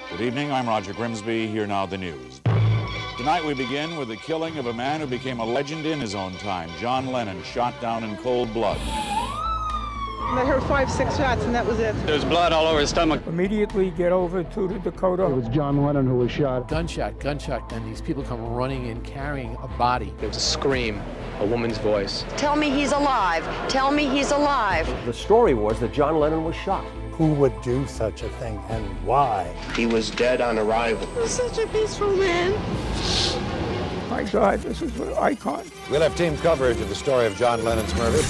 Good evening, I'm Roger Grimsby. Here now the news. Tonight we begin with the killing of a man who became a legend in his own time, John Lennon, shot down in cold blood. I heard 5-6 shots and that was it. There's blood all over his stomach. Immediately get over to the Dakota. It was John Lennon who was shot. Gunshot, and these people come running in carrying a body. There was a scream, a woman's voice. Tell me he's alive. Tell me he's alive. The story was that John Lennon was shot. Who would do such a thing and why? He was dead on arrival. He was such a peaceful man. My God, this is an icon. We'll have team coverage of the story of John Lennon's murder.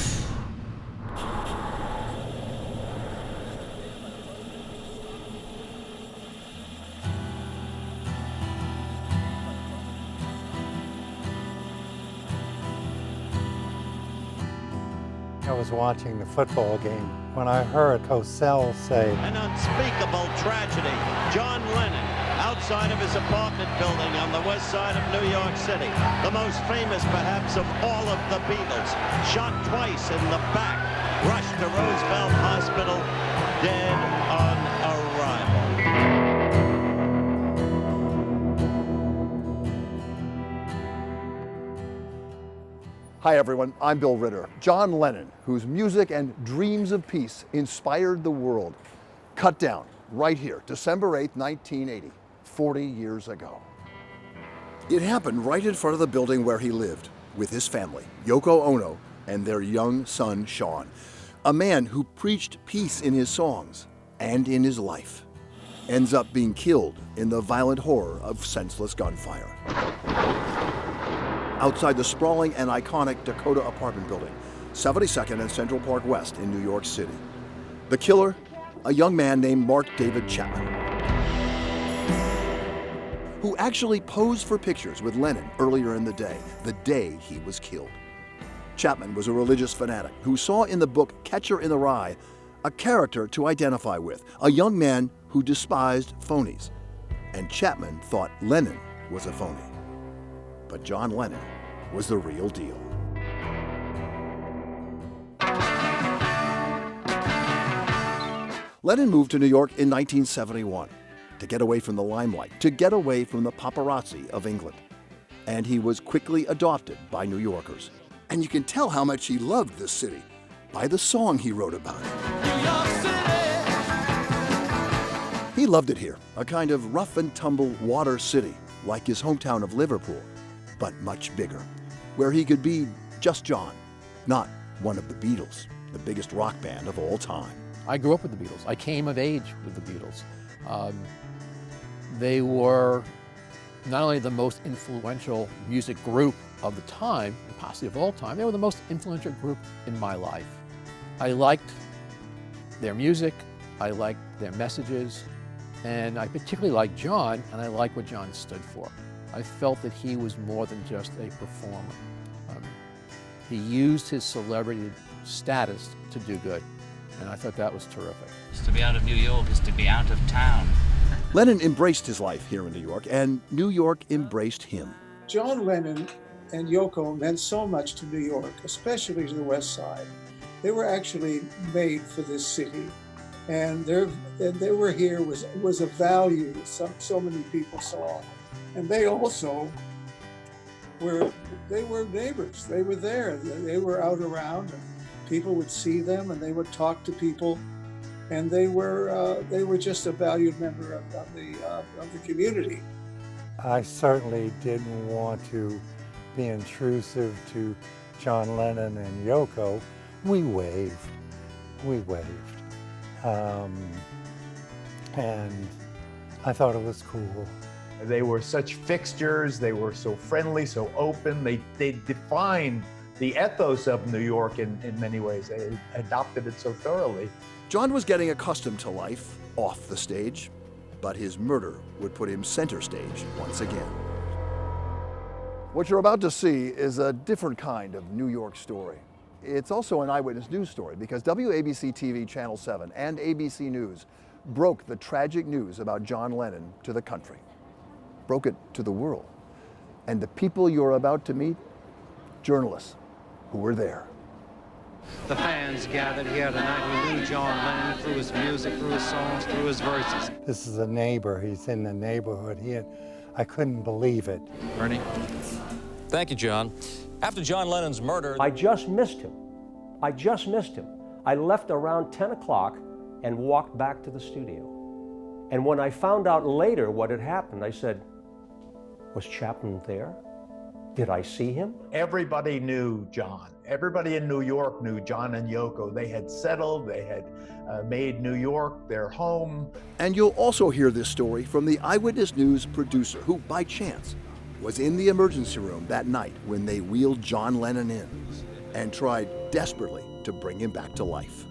I was watching the football game when I heard Cosell say, "An unspeakable tragedy. John Lennon, outside of his apartment building on the west side of New York City, the most famous perhaps of all of the Beatles, shot twice in the back, rushed to Roosevelt Hospital, dead on arrival." Hi everyone, I'm Bill Ritter. John Lennon, whose music and dreams of peace inspired the world, cut down right here, December 8th, 1980, 40 years ago. It happened right in front of the building where he lived, with his family, Yoko Ono, and their young son, Sean. A man who preached peace in his songs and in his life, ends up being killed in the violent horror of senseless gunfire. Outside the sprawling and iconic Dakota apartment building, 72nd and Central Park West in New York City. The killer, a young man named Mark David Chapman, who actually posed for pictures with Lennon earlier in the day he was killed. Chapman was a religious fanatic who saw in the book Catcher in the Rye a character to identify with, a young man who despised phonies. And Chapman thought Lennon was a phony. But John Lennon was the real deal. Lennon moved to New York in 1971 to get away from the limelight, to get away from the paparazzi of England. And he was quickly adopted by New Yorkers. And you can tell how much he loved this city by the song he wrote about it. New York City. He loved it here, a kind of rough and tumble water city, like his hometown of Liverpool, but much bigger, where he could be just John, not one of the Beatles, the biggest rock band of all time. I grew up with the Beatles. I came of age with the Beatles. They were not only the most influential music group of the time, and possibly of all time, they were the most influential group in my life. I liked their music, I liked their messages, and I particularly liked John, and I liked what John stood for. I felt that he was more than just a performer. He used his celebrity status to do good, and I thought that was terrific. To be out of New York is to be out of town. Lennon embraced his life here in New York, and New York embraced him. John Lennon and Yoko meant so much to New York, especially to the West Side. They were actually made for this city, and they were here was a value that so many people saw. And they also were neighbors. They were there. They were out around, and people would see them, and they would talk to people, and they were just a valued member of the community. I certainly didn't want to be intrusive to John Lennon and Yoko. We waved. And I thought it was cool. They were such fixtures, they were so friendly, so open. They defined the ethos of New York in many ways. They adopted it so thoroughly. John was getting accustomed to life off the stage, but his murder would put him center stage once again. What you're about to see is a different kind of New York story. It's also an eyewitness news story because WABC TV Channel 7 and ABC News broke the tragic news about John Lennon to the country, broke it to the world. And the people you're about to meet, journalists who were there. The fans gathered here tonight who knew John Lennon through his music, through his songs, through his verses. This is a neighbor. He's in the neighborhood here. I couldn't believe it. Ernie? Thank you, John. After John Lennon's murder... I just missed him. I just missed him. I left around 10 o'clock and walked back to the studio. And when I found out later what had happened, I said, was Chapman there? Did I see him? Everybody knew John. Everybody in New York knew John and Yoko. They had settled, they had made New York their home. And you'll also hear this story from the Eyewitness News producer who, by chance, was in the emergency room that night when they wheeled John Lennon in and tried desperately to bring him back to life.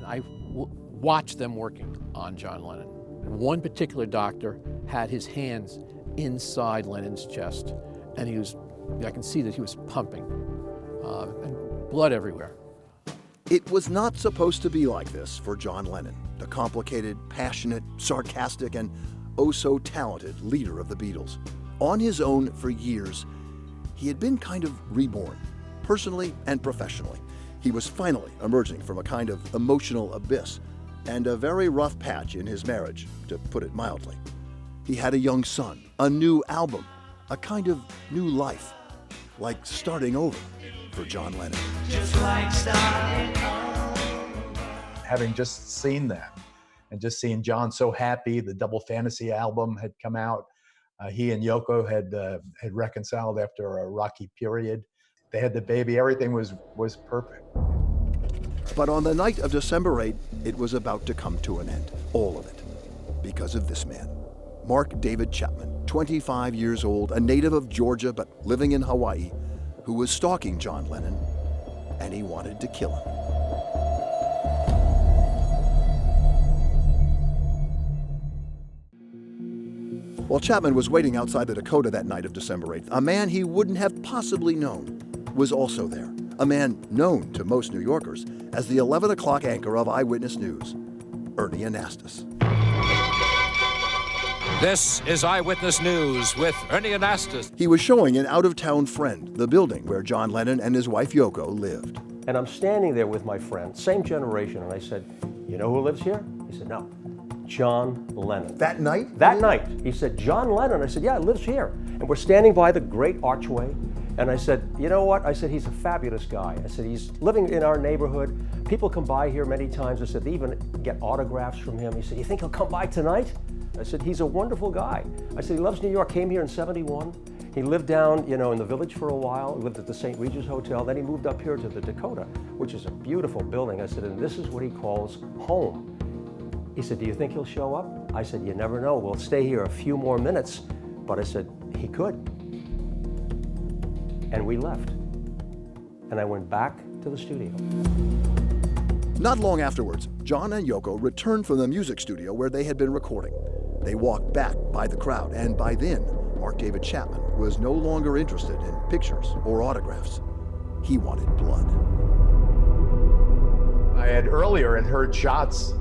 I watched them working on John Lennon. One particular doctor had his hands inside Lennon's chest, and I can see that he was pumping, and blood everywhere. It was not supposed to be like this for John Lennon, the complicated, passionate, sarcastic, and oh so talented leader of the Beatles. On his own for years, he had been kind of reborn, personally and professionally. He was finally emerging from a kind of emotional abyss and a very rough patch in his marriage, to put it mildly. He had a young son, a new album, a kind of new life, like starting over for John Lennon. Just like starting over. Having just seen that and just seeing John so happy, the Double Fantasy album had come out. He and Yoko had reconciled after a rocky period. They had the baby. Everything was perfect. But on the night of December 8, it was about to come to an end, all of it, because of this man, Mark David Chapman, 25 years old, a native of Georgia but living in Hawaii, who was stalking John Lennon, and he wanted to kill him. While Chapman was waiting outside the Dakota that night of December 8th, a man he wouldn't have possibly known was also there. A man known to most New Yorkers as the 11 o'clock anchor of Eyewitness News, Ernie Anastas. This is Eyewitness News with Ernie Anastas. He was showing an out-of-town friend the building where John Lennon and his wife Yoko lived. And I'm standing there with my friend, same generation, and I said, you know who lives here? He said, no, John Lennon. That night? That night. He said, John Lennon. I said, yeah, he lives here. And we're standing by the great archway. And I said, you know what? I said, he's a fabulous guy. I said, he's living in our neighborhood. People come by here many times. I said, they even get autographs from him. He said, you think he'll come by tonight? I said, he's a wonderful guy. I said, he loves New York, came here in '71. He lived down, in the village for a while. He lived at the St. Regis Hotel. Then he moved up here to the Dakota, which is a beautiful building. I said, and this is what he calls home. He said, do you think he'll show up? I said, you never know. We'll stay here a few more minutes. But I said, he could. And we left. And I went back to the studio. Not long afterwards, John and Yoko returned from the music studio where they had been recording. They walked back by the crowd, and by then, Mark David Chapman was no longer interested in pictures or autographs. He wanted blood. I had earlier heard shots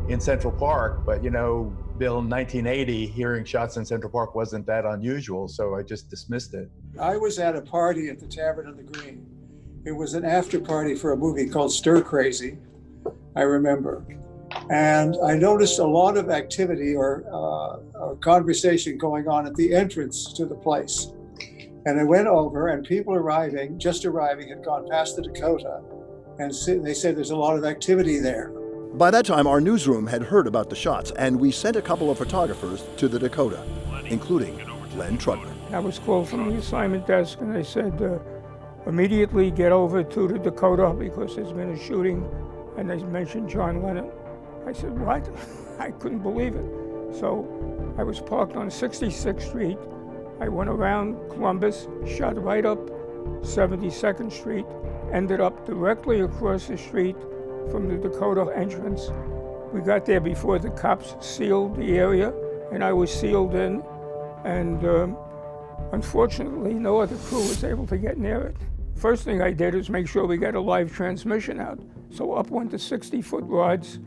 in Central Park, but Bill, in 1980, hearing shots in Central Park wasn't that unusual, so I just dismissed it. I was at a party at the Tavern on the Green. It was an after party for a movie called Stir Crazy, I remember. And I noticed a lot of activity or conversation going on at the entrance to the place. And I went over, and people just arriving, had gone past the Dakota, and they said there's a lot of activity there. By that time, our newsroom had heard about the shots, and we sent a couple of photographers to the Dakota, including Len Trudman. I was called from the assignment desk, and they said, immediately get over to the Dakota because there's been a shooting, and they mentioned John Lennon. I said, what? I couldn't believe it. So I was parked on 66th Street. I went around Columbus, shot right up 72nd Street, ended up directly across the street from the Dakota entrance. We got there before the cops sealed the area, and I was sealed in, and unfortunately, no other crew was able to get near it. First thing I did is make sure we got a live transmission out. So up went the 60-foot rods,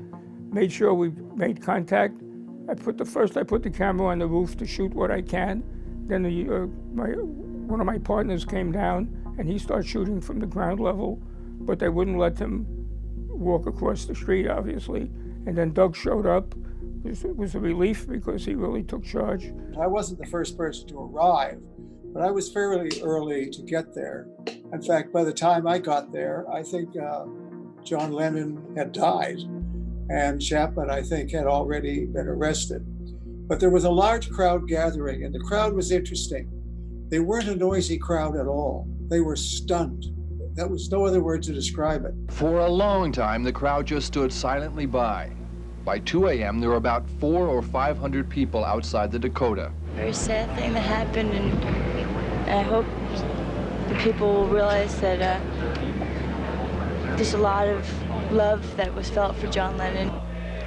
made sure we made contact. I put the camera on the roof to shoot what I can. Then one of my partners came down, and he started shooting from the ground level, but they wouldn't let him walk across the street, obviously. And then Doug showed up. It was a relief because he really took charge. I wasn't the first person to arrive, but I was fairly early to get there. In fact, by the time I got there, I think John Lennon had died, and Chapman, I think, had already been arrested. But there was a large crowd gathering, and the crowd was interesting. They weren't a noisy crowd at all. They were stunned. That was no other word to describe it. For a long time, the crowd just stood silently by. By 2 a.m., there were about 400 or 500 people outside the Dakota. Very sad thing that happened, and I hope the people will realize that there's a lot of love that was felt for John Lennon.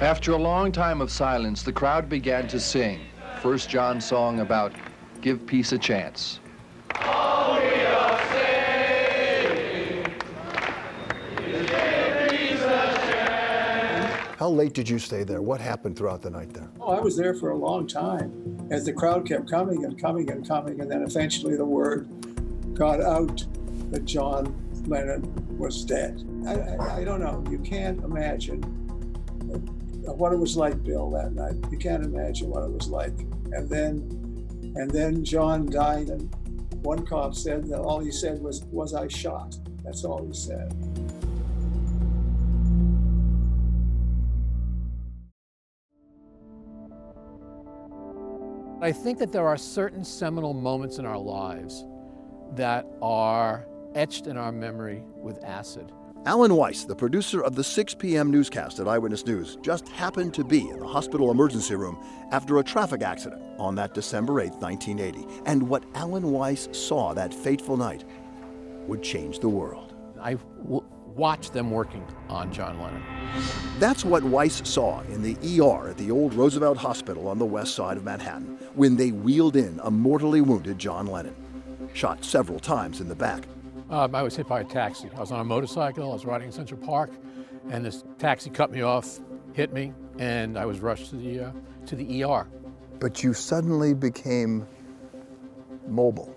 After a long time of silence, the crowd began to sing. First John's song about Give Peace a Chance. How late did you stay there? What happened throughout the night there? Oh, I was there for a long time as the crowd kept coming and coming and coming, and then eventually the word got out that John Lennon was dead. I don't know. You can't imagine what it was like, Bill, that night. You can't imagine what it was like. And then John died, and one cop said that all he said was I shot. That's all he said. I think that there are certain seminal moments in our lives that are etched in our memory with acid. Alan Weiss, the producer of the 6 p.m. newscast at Eyewitness News, just happened to be in the hospital emergency room after a traffic accident on that December 8, 1980. And what Alan Weiss saw that fateful night would change the world. I watched them working on John Lennon. That's what Weiss saw in the ER at the old Roosevelt Hospital on the west side of Manhattan when they wheeled in a mortally wounded John Lennon, shot several times in the back. I was hit by a taxi. I was on a motorcycle, I was riding in Central Park, and this taxi cut me off, hit me, and I was rushed to the ER. But you suddenly became mobile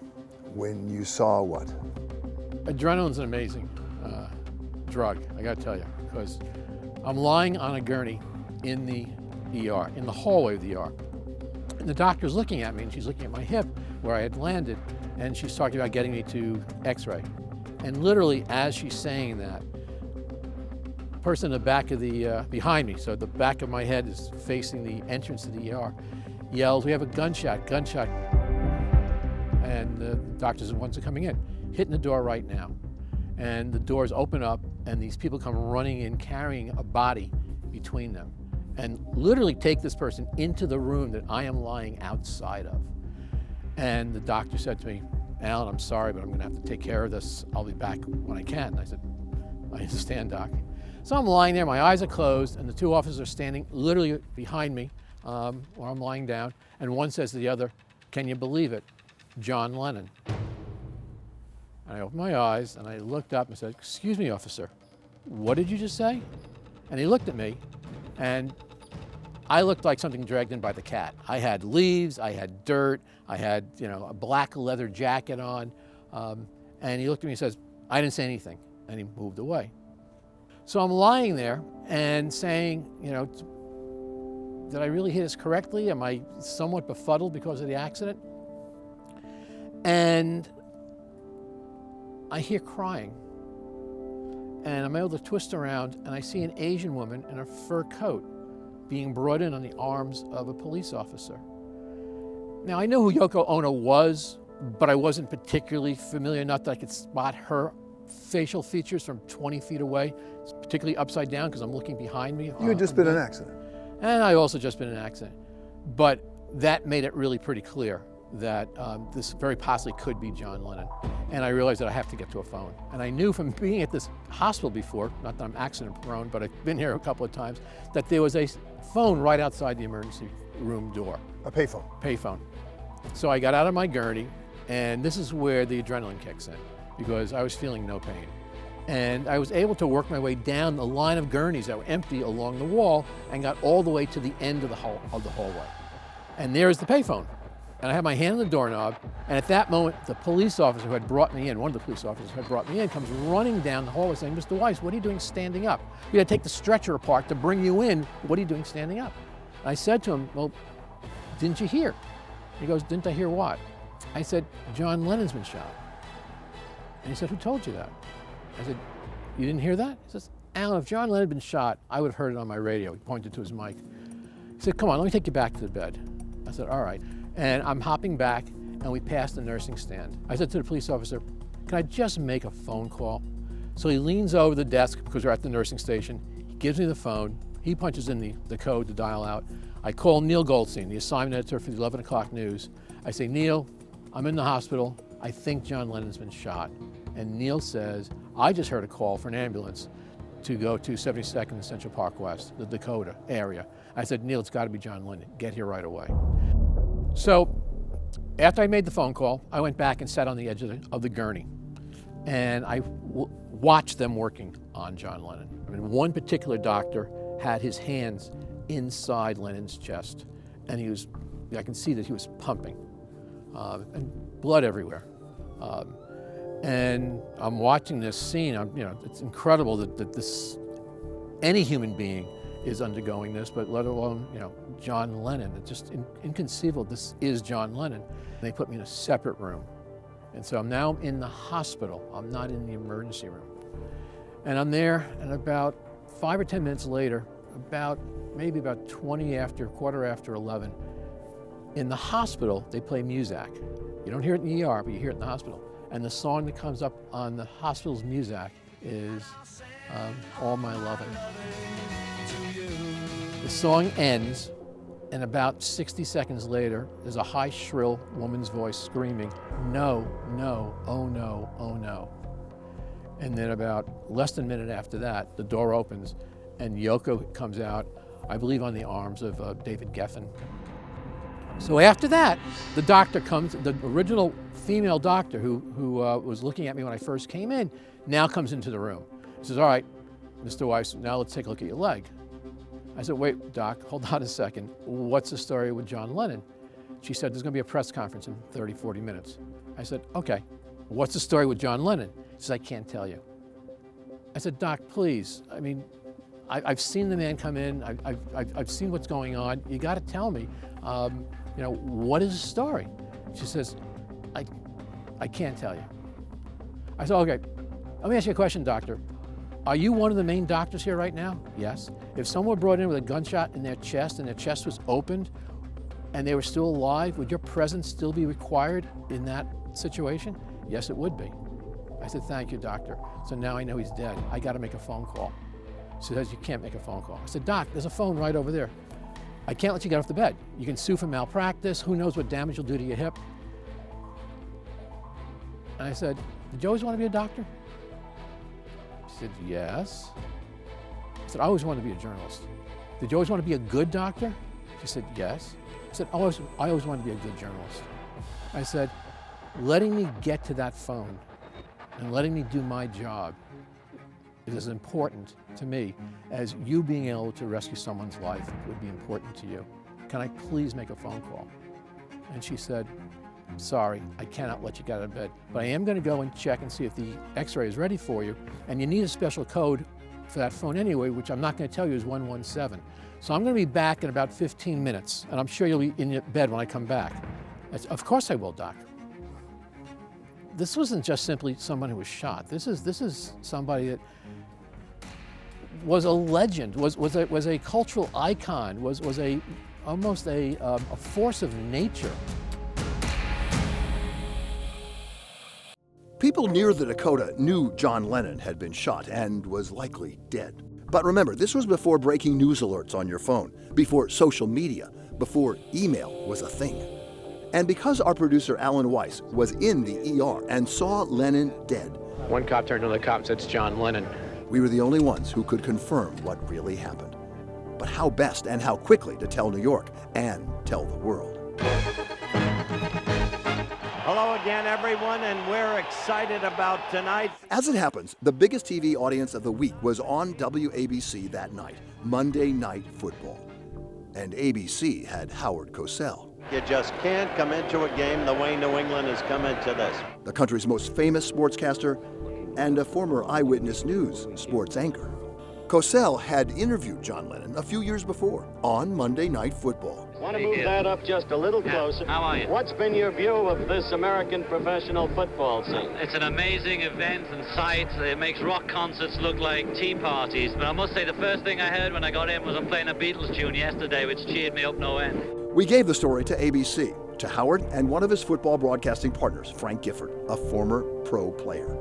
when you saw what? Adrenaline's an amazing drug, I gotta tell you, because I'm lying on a gurney in the ER, in the hallway of the ER. And the doctor's looking at me, and she's looking at my hip where I had landed, and she's talking about getting me to X-ray. And literally, as she's saying that, the person in the back of the, behind me, so the back of my head is facing the entrance to the ER, yells, "We have a gunshot. And the doctors and ones are coming in, hitting the door right now. And the doors open up, and these people come running in carrying a body between them, and literally take this person into the room that I am lying outside of. And the doctor said to me, "Alan, I'm sorry, but I'm gonna have to take care of this. I'll be back when I can." And I said, "I understand, Doc." So I'm lying there, my eyes are closed, and the two officers are standing literally behind me where I'm lying down, and one says to the other, "Can you believe it? John Lennon." And I opened my eyes, and I looked up and said, "Excuse me, officer, what did you just say?" And he looked at me, and I looked like something dragged in by the cat. I had leaves, I had dirt, I had, a black leather jacket on, and he looked at me and says, "I didn't say anything," and he moved away. So I'm lying there and saying, did I really hear this correctly? Am I somewhat befuddled because of the accident? And I hear crying, and I'm able to twist around, and I see an Asian woman in a fur coat being brought in on the arms of a police officer. Now, I knew who Yoko Ono was, but I wasn't particularly familiar enough that I could spot her facial features from 20 feet away, particularly upside down because I'm looking behind me. You had just been in an accident. And I also just been in an accident. But that made it really pretty clear that this very possibly could be John Lennon. And I realized that I have to get to a phone. And I knew from being at this hospital before, not that I'm accident prone, but I've been here a couple of times, that there was a phone right outside the emergency room door. A payphone? Payphone. So I got out of my gurney, and this is where the adrenaline kicks in, because I was feeling no pain. And I was able to work my way down the line of gurneys that were empty along the wall and got all the way to the end of the hallway. And there's the payphone. And I had my hand on the doorknob, and at that moment, the police officer who had brought me in, one of the police officers who had brought me in, comes running down the hallway saying, "Mr. Weiss, what are you doing standing up? We had to take the stretcher apart to bring you in. What are you doing standing up?" And I said to him, "Well, didn't you hear?" He goes, "Didn't I hear what?" I said, "John Lennon's been shot." And he said, "Who told you that?" I said, "You didn't hear that?" He says, "Alan, if John Lennon had been shot, I would have heard it on my radio." He pointed to his mic. He said, "Come on, let me take you back to the bed." I said, "All right." And I'm hopping back, and we passed the nursing stand. I said to the police officer, "Can I just make a phone call?" So he leans over the desk, because we're at the nursing station. He gives me the phone. He punches in the code to dial out. I call Neil Goldstein, the assignment editor for the 11 o'clock news. I say, "Neil, I'm in the hospital. I think John Lennon's been shot." And Neil says, "I just heard a call for an ambulance to go to 72nd and Central Park West, the Dakota area." I said, "Neil, it's got to be John Lennon. Get here right away." So after I made the phone call, I went back and sat on the edge of the gurney. And I watched them working on John Lennon. I mean, one particular doctor had his hands inside Lennon's chest. And I can see that he was pumping, and blood everywhere. And I'm watching this scene. It's incredible that any human being is undergoing this, but let alone, John Lennon. It's just inconceivable. This is John Lennon. They put me in a separate room. And so I'm now in the hospital. I'm not in the emergency room. And I'm there, and about 5 or 10 minutes later, maybe about quarter after 11, in the hospital, they play Muzak. You don't hear it in the ER, but you hear it in the hospital. And the song that comes up on the hospital's Muzak is All My Loving. The song ends, and about 60 seconds later, there's a high, shrill woman's voice screaming, "No, no, oh no, oh no." And then about less than a minute after that, the door opens, and Yoko comes out, I believe on the arms of David Geffen. So after that, the doctor comes, the original female doctor who was looking at me when I first came in, now comes into the room. He says, "All right, Mr. Weiss, now let's take a look at your leg." I said, "Wait, Doc, hold on a second. What's the story with John Lennon?" She said, "There's going to be a press conference in 30, 40 minutes. I said, "Okay, what's the story with John Lennon?" She said, "I can't tell you." I said, "Doc, please, I mean, I've seen the man come in. I've seen what's going on. You got to tell me, what is the story?" She says, I can't tell you." I said, "Okay, let me ask you a question, doctor. Are you one of the main doctors here right now?" "Yes." "If someone were brought in with a gunshot in their chest and their chest was opened and they were still alive, would your presence still be required in that situation?" "Yes, it would be." I said, "Thank you, doctor. So now I know he's dead. I got to make a phone call." She says, "You can't make a phone call." I said, "Doc, there's a phone right over there. I can't let you get off the bed. You can sue for malpractice. Who knows what damage you'll do to your hip." And I said, "Did you always want to be a doctor?" She said, "Yes." I said, "I always wanted to be a journalist." "Did you always want to be a good doctor?" She said, "Yes." I said, I always wanted to be a good journalist." I said, "Letting me get to that phone and letting me do my job is as important to me as you being able to rescue someone's life would be important to you. Can I please make a phone call?" And she said, "Sorry, I cannot let you get out of bed, but I am going to go and check and see if the x-ray is ready for you, and you need a special code for that phone anyway, which I'm not going to tell you is 117. So I'm going to be back in about 15 minutes, and I'm sure you'll be in your bed when I come back." I said, "Of course I will, Doc." This wasn't just simply someone who was shot. This is somebody that was a legend, was a cultural icon, was almost a force of nature. People near the Dakota knew John Lennon had been shot and was likely dead. But remember, this was before breaking news alerts on your phone, before social media, before email was a thing. And because our producer Alan Weiss was in the ER and saw Lennon dead, one cop turned to the cop and said, "It's John Lennon." We were the only ones who could confirm what really happened. But how best and how quickly to tell New York and tell the world? Hello again, everyone, and we're excited about tonight. As it happens, the biggest TV audience of the week was on WABC that night, Monday Night Football. And ABC had Howard Cosell. You just can't come into a game the way New England has come into this. The country's most famous sportscaster and a former Eyewitness News sports anchor. Cosell had interviewed John Lennon a few years before on Monday Night Football. Want to move that up just a little closer? How are you? What's been your view of this American professional football scene? It's an amazing event and sight. It makes rock concerts look like tea parties. But I must say the first thing I heard when I got in was I'm playing a Beatles tune yesterday, which cheered me up no end. We gave the story to ABC, to Howard and one of his football broadcasting partners, Frank Gifford, a former pro player.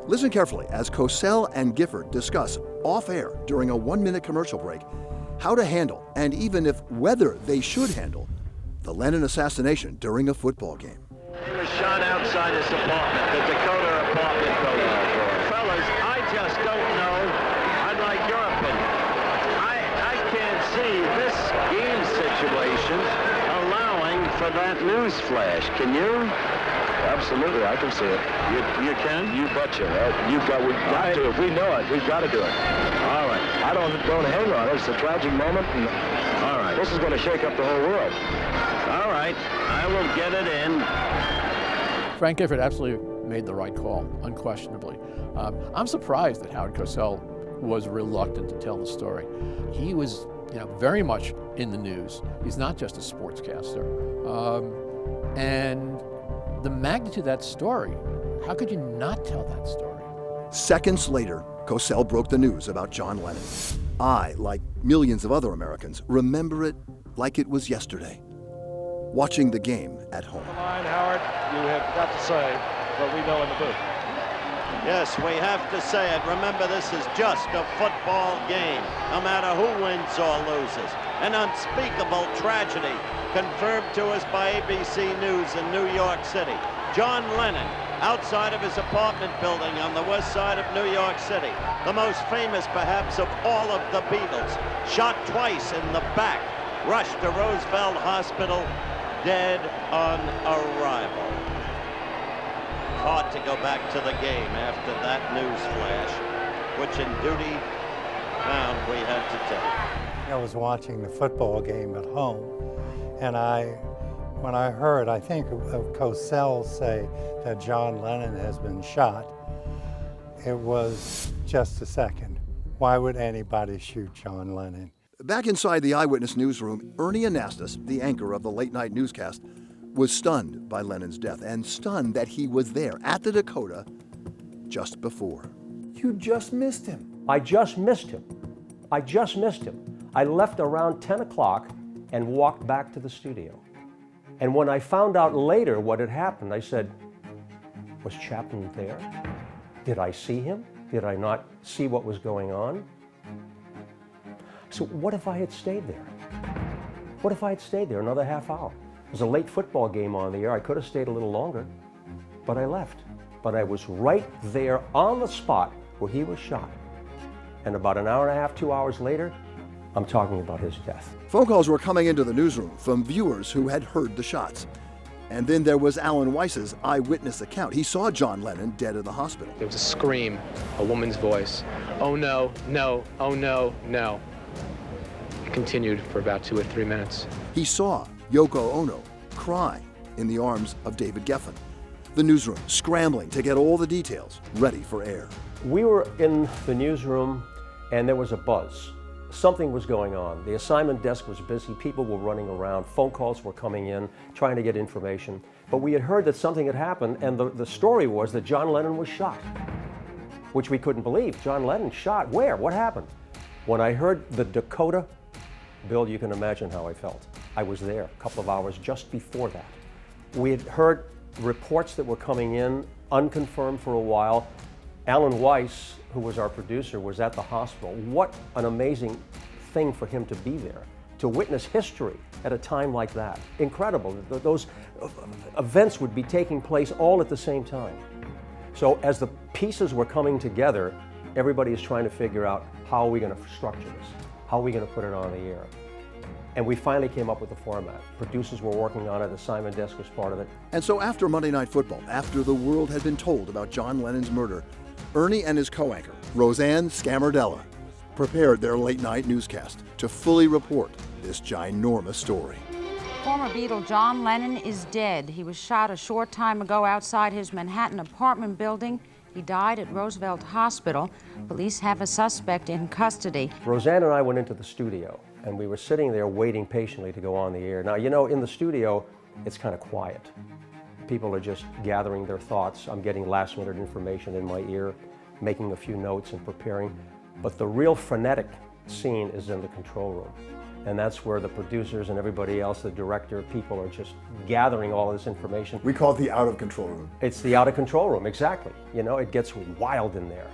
Listen carefully as Cosell and Gifford discuss off-air during a 1-minute commercial break how to handle, and even if whether they should handle, the Lennon assassination during a football game. He was shot outside his apartment, the Dakota apartment building. Fellas, I just don't know. I'd like your opinion. I can't see this game situation allowing for that news flash. Can you? Absolutely, I can see it. You can? You betcha. We've got to. If we know it, we've got to do it. All right. I don't hang on it. It's a tragic moment. And all right. This is going to shake up the whole world. All right. I will get it in. Frank Gifford absolutely made the right call, unquestionably. I'm surprised that Howard Cosell was reluctant to tell the story. He was, very much in the news. He's not just a sportscaster. And the magnitude of that story, how could you not tell that story? Seconds later, Cosell broke the news about John Lennon. I, like millions of other Americans, remember it like it was yesterday, watching the game at home. Line, Howard, you have got to say what we know in the booth. Yes, we have to say it. Remember, this is just a football game, no matter who wins or loses. An unspeakable tragedy confirmed to us by ABC News in New York City. John Lennon, outside of his apartment building on the west side of New York City, the most famous perhaps of all of the Beatles, shot twice in the back, rushed to Roosevelt Hospital, dead on arrival. Hard to go back to the game after that news flash, which in duty bound we had to take. I was watching the football game at home, and when I heard, I think of Cosell say that John Lennon has been shot, it was just a second. Why would anybody shoot John Lennon? Back inside the Eyewitness newsroom, Ernie Anastas, the anchor of the late-night newscast, was stunned by Lennon's death and stunned that he was there at the Dakota just before. You just missed him. I just missed him. I left around 10 o'clock and walked back to the studio. And when I found out later what had happened, I said, was Chapman there? Did I see him? Did I not see what was going on? So what if I had stayed there? What if I had stayed there another half hour? There's a late football game on the air. I could have stayed a little longer, but I left. But I was right there on the spot where he was shot. And about an hour and a half, 2 hours later, I'm talking about his death. Phone calls were coming into the newsroom from viewers who had heard the shots. And then there was Alan Weiss's eyewitness account. He saw John Lennon dead in the hospital. There was a scream, a woman's voice. Oh no, no, oh no, no. It continued for about 2 or 3 minutes. He saw Yoko Ono crying in the arms of David Geffen. The newsroom scrambling to get all the details ready for air. We were in the newsroom and there was a buzz. Something was going on. The assignment desk was busy, people were running around, phone calls were coming in, trying to get information. But we had heard that something had happened, and the story was that John Lennon was shot, which we couldn't believe. John Lennon shot? Where? What happened? When I heard the Dakota, Bill, you can imagine how I felt. I was there a couple of hours just before that. We had heard reports that were coming in, unconfirmed for a while. Alan Weiss, who was our producer, was at the hospital. What an amazing thing for him to be there, to witness history at a time like that. Incredible. Those events would be taking place all at the same time. So as the pieces were coming together, everybody is trying to figure out how are we going to structure this? How are we going to put it on the air? And we finally came up with the format. Producers were working on it, assignment desk was part of it. And so after Monday Night Football, after the world had been told about John Lennon's murder, Ernie and his co-anchor, Roseanne Scamardella, prepared their late-night newscast to fully report this ginormous story. Former Beatle John Lennon is dead. He was shot a short time ago outside his Manhattan apartment building. He died at Roosevelt Hospital. Police have a suspect in custody. Roseanne and I went into the studio, and we were sitting there waiting patiently to go on the air. Now, you know, in the studio, it's kind of quiet. People are just gathering their thoughts. I'm getting last-minute information in my ear, making a few notes and preparing. But the real frenetic scene is in the control room. And that's where the producers and everybody else, the director, people are just gathering all of this information. We call it the out-of-control room. It's the out-of-control room, exactly. You know, it gets wild in there.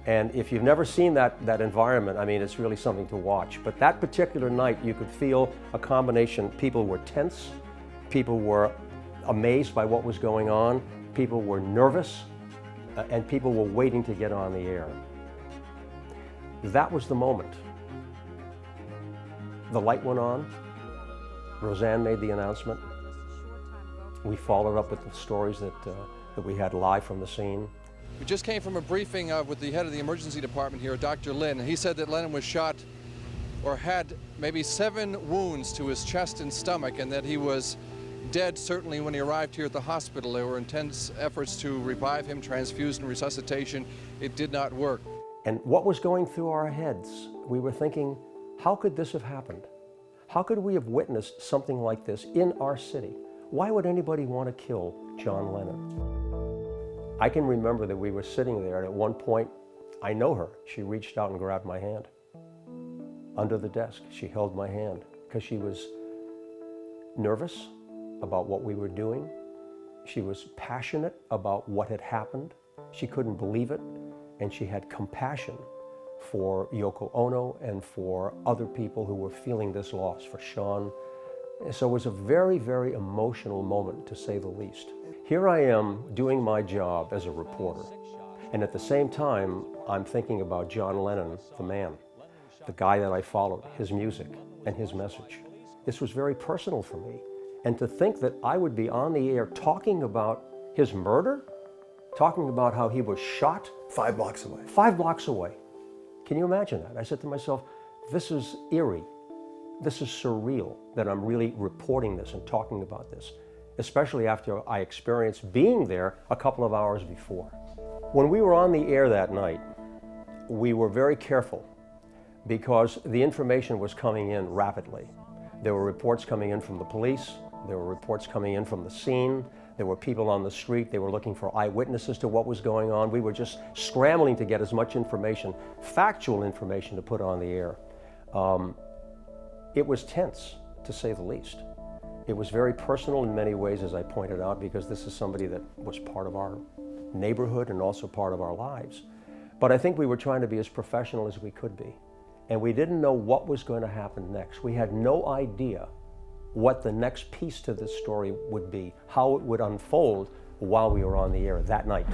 And if you've never seen that environment, I mean, it's really something to watch. But that particular night, you could feel a combination. People were tense, people were amazed by what was going on, people were nervous, and people were waiting to get on the air. That was the moment. The light went on. Roseanne made the announcement. We followed up with the stories that we had live from the scene. We just came from a briefing with the head of the emergency department here, Dr. Lynn. He said that Lennon was shot or had maybe 7 wounds to his chest and stomach, and that he was dead certainly when he arrived here at the hospital. There were intense efforts to revive him, transfusion, resuscitation. It did not work. And what was going through our heads? We were thinking, how could this have happened? How could we have witnessed something like this in our city? Why would anybody want to kill John Lennon? I can remember that we were sitting there, and at one point, I know her. She reached out and grabbed my hand. Under the desk, she held my hand because she was nervous about what we were doing. She was passionate about what had happened. She couldn't believe it, and she had compassion for Yoko Ono and for other people who were feeling this loss, for Sean. So it was a very, very emotional moment, to say the least. Here I am doing my job as a reporter, and at the same time, I'm thinking about John Lennon, the man, the guy that I followed, his music and his message. This was very personal for me. And to think that I would be on the air talking about his murder, talking about how he was shot 5 blocks away. 5 blocks away. Can you imagine that? I said to myself, this is eerie. This is surreal that I'm really reporting this and talking about this, especially after I experienced being there a couple of hours before. When we were on the air that night, we were very careful because the information was coming in rapidly. There were reports coming in from the police. There were reports coming in from the scene. There were people on the street. They were looking for eyewitnesses to what was going on. We were just scrambling to get as much information, factual information, to put on the air. It was tense, to say the least. It was very personal in many ways, as I pointed out, because this is somebody that was part of our neighborhood and also part of our lives. But I think we were trying to be as professional as we could be. And we didn't know what was going to happen next. We had no idea what the next piece to this story would be, how it would unfold while we were on the air that night.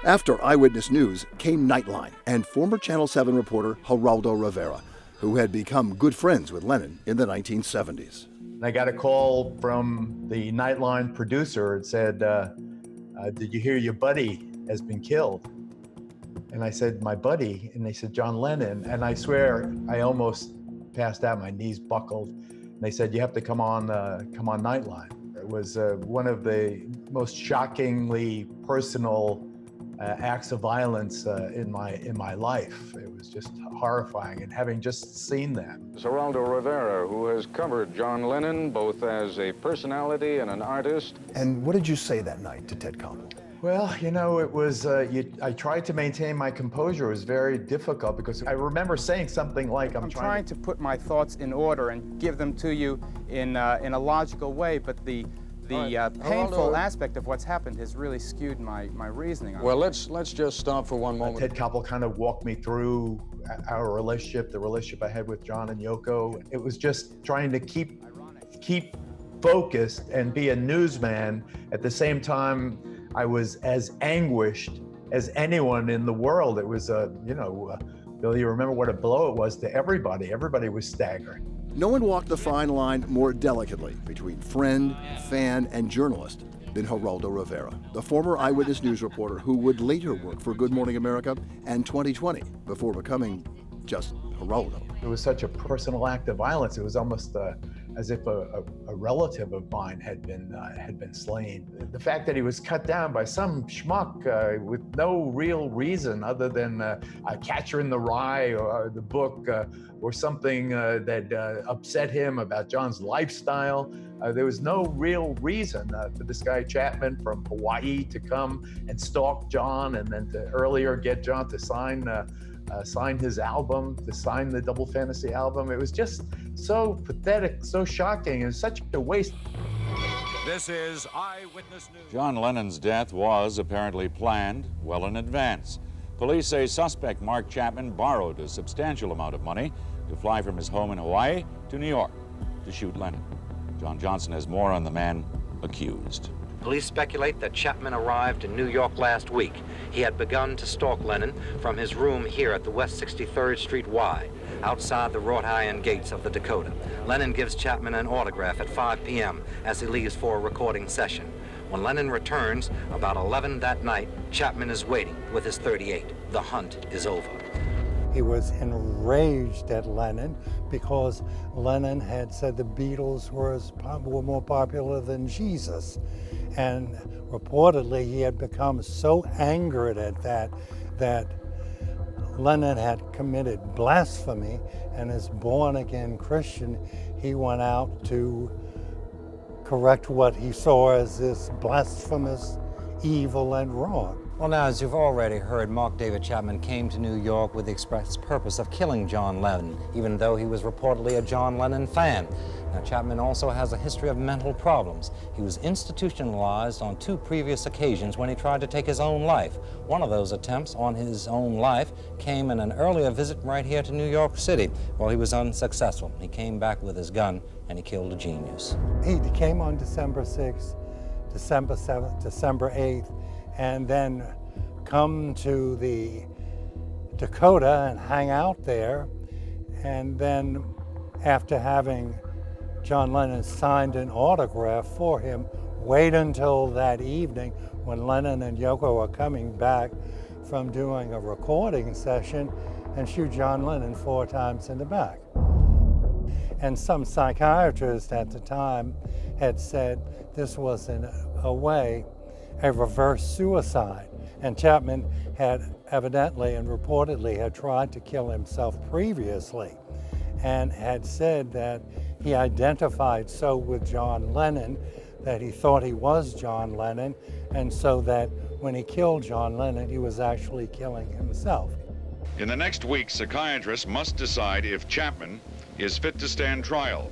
After Eyewitness News came Nightline and former Channel 7 reporter Geraldo Rivera, who had become good friends with Lennon in the 1970s. I got a call from the Nightline producer. It said, did you hear your buddy has been killed? And I said, my buddy? And they said, John Lennon. And I swear, I almost passed out, my knees buckled. And they said, you have to come on Nightline. It was one of the most shockingly personal acts of violence in my life. It was just horrifying, and having just seen that. Geraldo Rivera, who has covered John Lennon both as a personality and an artist. And what did you say that night to Ted Koppel? Well, you know, it was, I tried to maintain my composure. It was very difficult because I remember saying something like, I'm trying to put my thoughts in order and give them to you in a logical way, but the painful aspect of what's happened has really skewed my reasoning. Well, let's just stop for one moment. Ted Koppel kind of walked me through our relationship, the relationship I had with John and Yoko. It was just trying to keep focused and be a newsman. At the same time, I was as anguished as anyone in the world. It was, Bill, you remember what a blow it was to everybody. Everybody was staggering. No one walked the fine line more delicately between friend, fan, and journalist than Geraldo Rivera, the former Eyewitness News reporter who would later work for Good Morning America and 2020 before becoming just Geraldo. It was such a personal act of violence. It was almost as if a relative of mine had been slain. The fact that he was cut down by some schmuck with no real reason other than a Catcher in the Rye or the book or something that upset him about John's lifestyle. There was no real reason for this guy Chapman from Hawaii to come and stalk John, and then to earlier get John to sign his album, to sign the Double Fantasy album. It was just so pathetic, so shocking, and such a waste. This is Eyewitness News. John Lennon's death was apparently planned well in advance. Police say suspect Mark Chapman borrowed a substantial amount of money to fly from his home in Hawaii to New York to shoot Lennon. John Johnson has more on the man accused. Police speculate that Chapman arrived in New York last week. He had begun to stalk Lennon from his room here at the West 63rd Street Y, outside the wrought iron gates of the Dakota. Lennon gives Chapman an autograph at 5 p.m. as he leaves for a recording session. When Lennon returns, about 11 that night, Chapman is waiting with his .38. The hunt is over. He was enraged at Lennon because Lennon had said the Beatles were more popular than Jesus. And reportedly he had become so angered at that Lennon had committed blasphemy, and as born-again Christian, he went out to correct what he saw as this blasphemous, evil, and wrong. Well, now, as you've already heard, Mark David Chapman came to New York with the express purpose of killing John Lennon, even though he was reportedly a John Lennon fan. Now, Chapman also has a history of mental problems. He was institutionalized on 2 previous occasions when he tried to take his own life. One of those attempts on his own life came in an earlier visit right here to New York City. Well, he was unsuccessful. He came back with his gun and he killed a genius. He came on December 6th, December 7th, December 8th, and then come to the Dakota and hang out there. And then after having John Lennon signed an autograph for him, wait until that evening when Lennon and Yoko are coming back from doing a recording session and shoot John Lennon 4 times in the back. And some psychiatrist at the time had said this was in a way a reverse suicide. And Chapman had evidently and reportedly had tried to kill himself previously and had said that he identified so with John Lennon that he thought he was John Lennon, and so that when he killed John Lennon, he was actually killing himself. In the next week, psychiatrists must decide if Chapman is fit to stand trial.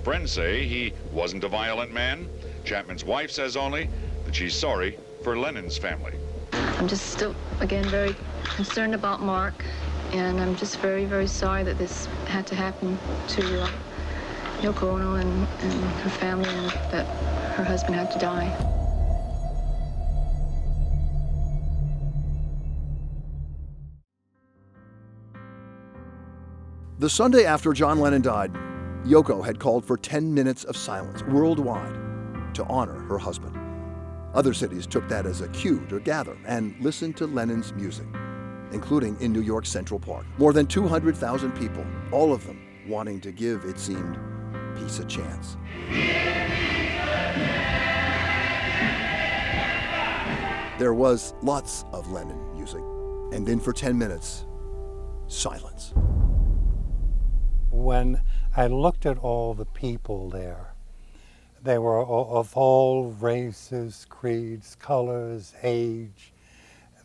Friends say he wasn't a violent man. Chapman's wife says only that she's sorry for Lennon's family. I'm just still, again, very concerned about Mark, and I'm just very, very sorry that this had to happen to Yoko Ono and her family, and that her husband had to die. The Sunday after John Lennon died, Yoko had called for 10 minutes of silence worldwide to honor her husband. Other cities took that as a cue to gather and listen to Lennon's music, including in New York's Central Park. More than 200,000 people, all of them wanting to give, it seemed, peace a chance. There was lots of Lennon music, and then for 10 minutes, silence. When I looked at all the people there, they were of all races, creeds, colors, age.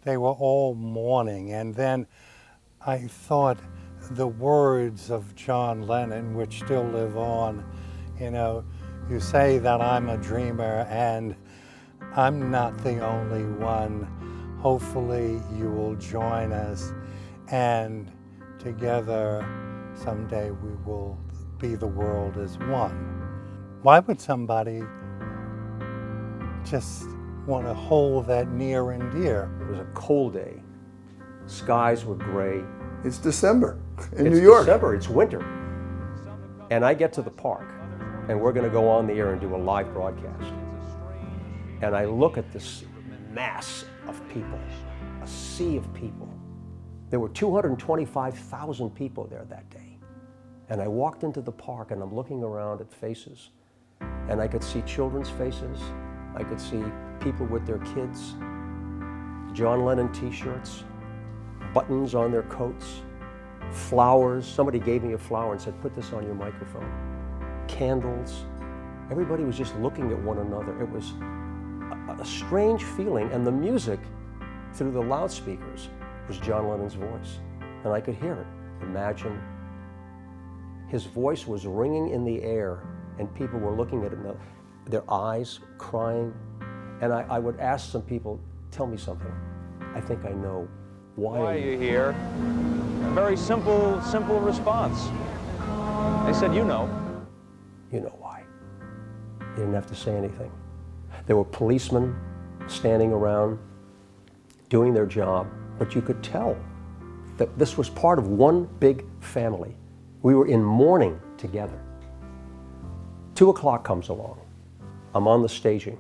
They were all mourning. And then I thought the words of John Lennon, which still live on, you say that I'm a dreamer and I'm not the only one. Hopefully you will join us, and together someday we will be the world as one. Why would somebody just want to hold that near and dear? It was a cold day. Skies were gray. It's December in New York. It's December, it's winter. And I get to the park, and we're going to go on the air and do a live broadcast. And I look at this mass of people, a sea of people. There were 225,000 people there that day. And I walked into the park and I'm looking around at faces. And I could see children's faces. I could see people with their kids, John Lennon t-shirts, buttons on their coats, flowers. Somebody gave me a flower and said, put this on your microphone. Candles. Everybody was just looking at one another. It was a strange feeling, and the music through the loudspeakers was John Lennon's voice. And I could hear it. Imagine. His voice was ringing in the air, and people were looking at it, their eyes crying. And I would ask some people, tell me something. I think I know. Why are you here? A very simple response. They said, you know. You know why. You didn't have to say anything. There were policemen standing around doing their job, but you could tell that this was part of one big family. We were in mourning together. 2 o'clock comes along. I'm on the staging,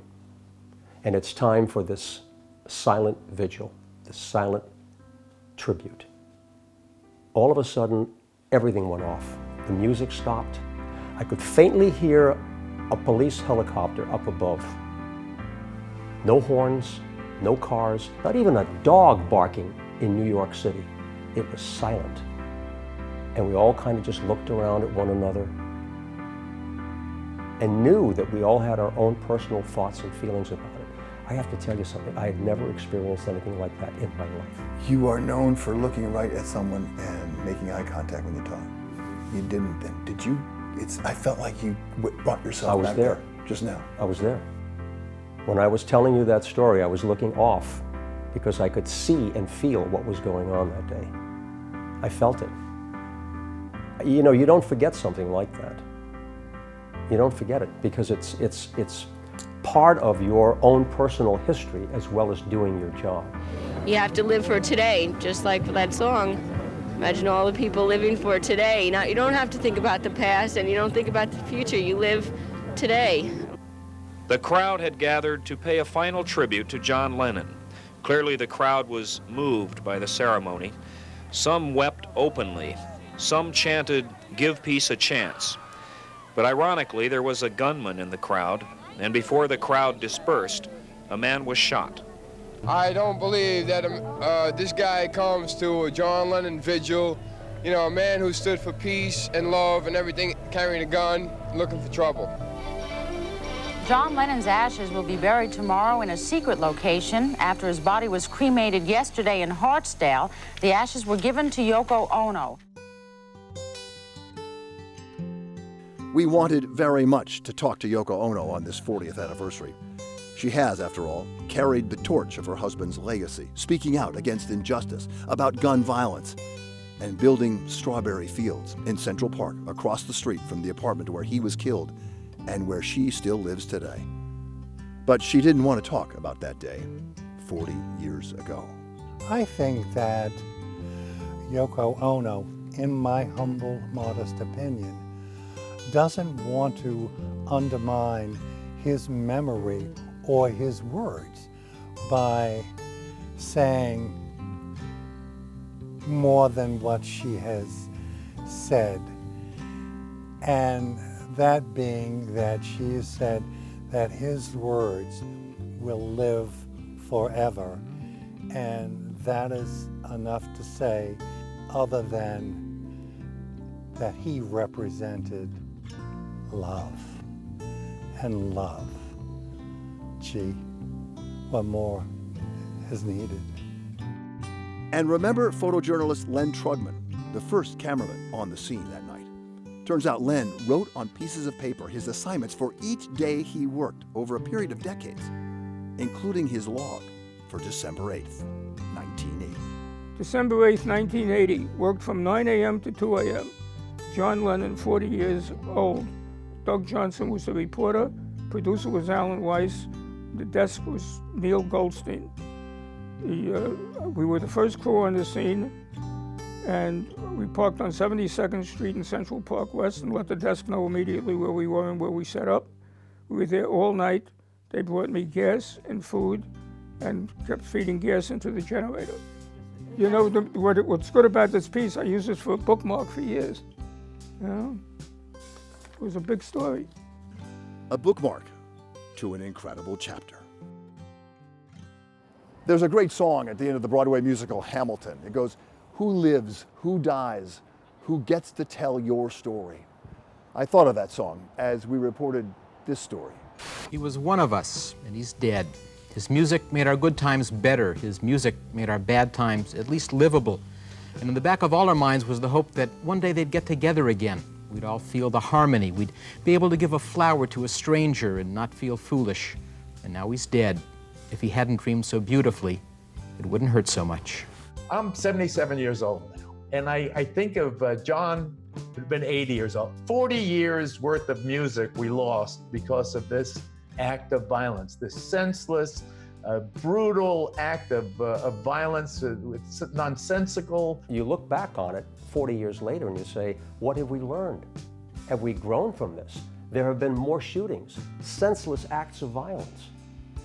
and it's time for this silent vigil, this silent tribute. All of a sudden, everything went off. The music stopped. I could faintly hear a police helicopter up above. No horns, no cars, not even a dog barking in New York City. It was silent. And we all kind of just looked around at one another and knew that we all had our own personal thoughts and feelings about it. I have to tell you something, I had never experienced anything like that in my life. You are known for looking right at someone and making eye contact when you talk. You didn't then, did you? I felt like you brought yourself back there just now. I was there. When I was telling you that story, I was looking off because I could see and feel what was going on that day. I felt it. You know, you don't forget something like that. You don't forget it because it's part of your own personal history as well as doing your job. You have to live for today, just like for that song. Imagine all the people living for today. Now, you don't have to think about the past and you don't think about the future. You live today. The crowd had gathered to pay a final tribute to John Lennon. Clearly, the crowd was moved by the ceremony. Some wept openly. Some chanted, "Give peace a chance." But ironically, there was a gunman in the crowd, and before the crowd dispersed, a man was shot. I don't believe that this guy comes to a John Lennon vigil, you know, a man who stood for peace and love and everything, carrying a gun, looking for trouble. John Lennon's ashes will be buried tomorrow in a secret location. After his body was cremated yesterday in Hartsdale, the ashes were given to Yoko Ono. We wanted very much to talk to Yoko Ono on this 40th anniversary. She has, after all, carried the torch of her husband's legacy, speaking out against injustice, about gun violence, and building strawberry fields in Central Park across the street from the apartment where he was killed and where she still lives today. But she didn't want to talk about that day 40 years ago. I think that Yoko Ono, in my humble, modest opinion, doesn't want to undermine his memory or his words by saying more than what she has said. And that being that she has said that his words will live forever. And that is enough to say, other than that he represented love. And love. Gee, what more is needed? And remember photojournalist Len Trugman, the first cameraman on the scene that night. Turns out Len wrote on pieces of paper his assignments for each day he worked over a period of decades, including his log for December 8th, 1980. December 8th, 1980, worked from 9 a.m. to 2 a.m. John Lennon, 40 years old. Doug Johnson was the reporter. Producer was Alan Weiss. The desk was Neil Goldstein. We were the first crew on the scene, and we parked on 72nd Street in Central Park West and let the desk know immediately where we were and where we set up. We were there all night. They brought me gas and food and kept feeding gas into the generator. You know, what's good about this piece, I used this for a bookmark for years. You know? It was a big story. A bookmark to an incredible chapter. There's a great song at the end of the Broadway musical Hamilton. It goes, "Who lives, who dies, who gets to tell your story?" I thought of that song as we reported this story. He was one of us, and he's dead. His music made our good times better. His music made our bad times at least livable. And in the back of all our minds was the hope that one day they'd get together again. We'd all feel the harmony. We'd be able to give a flower to a stranger and not feel foolish. And now he's dead. If he hadn't dreamed so beautifully, it wouldn't hurt so much. I'm 77 years old now, and I think of John, who'd been 80 years old. 40 years worth of music we lost because of this act of violence, this senseless, brutal act of violence. It's nonsensical. You look back on it 40 years later and you say, what have we learned? Have we grown from this? There have been more shootings, senseless acts of violence.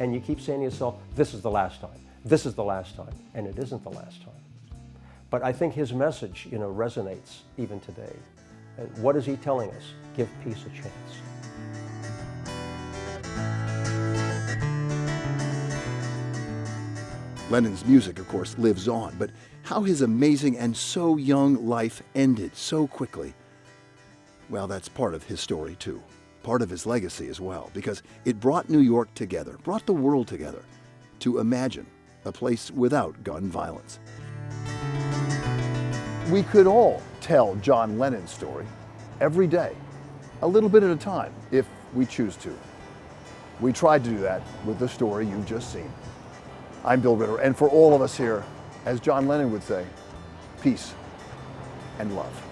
And you keep saying to yourself, this is the last time. This is the last time. And it isn't the last time. But I think his message, resonates even today. And what is he telling us? Give peace a chance. Lennon's music, of course, lives on, but how his amazing and so young life ended so quickly, well, that's part of his story, too. Part of his legacy as well, because it brought New York together, brought the world together, to imagine a place without gun violence. We could all tell John Lennon's story every day, a little bit at a time, if we choose to. We tried to do that with the story you've just seen. I'm Bill Ritter, and for all of us here, as John Lennon would say, peace and love.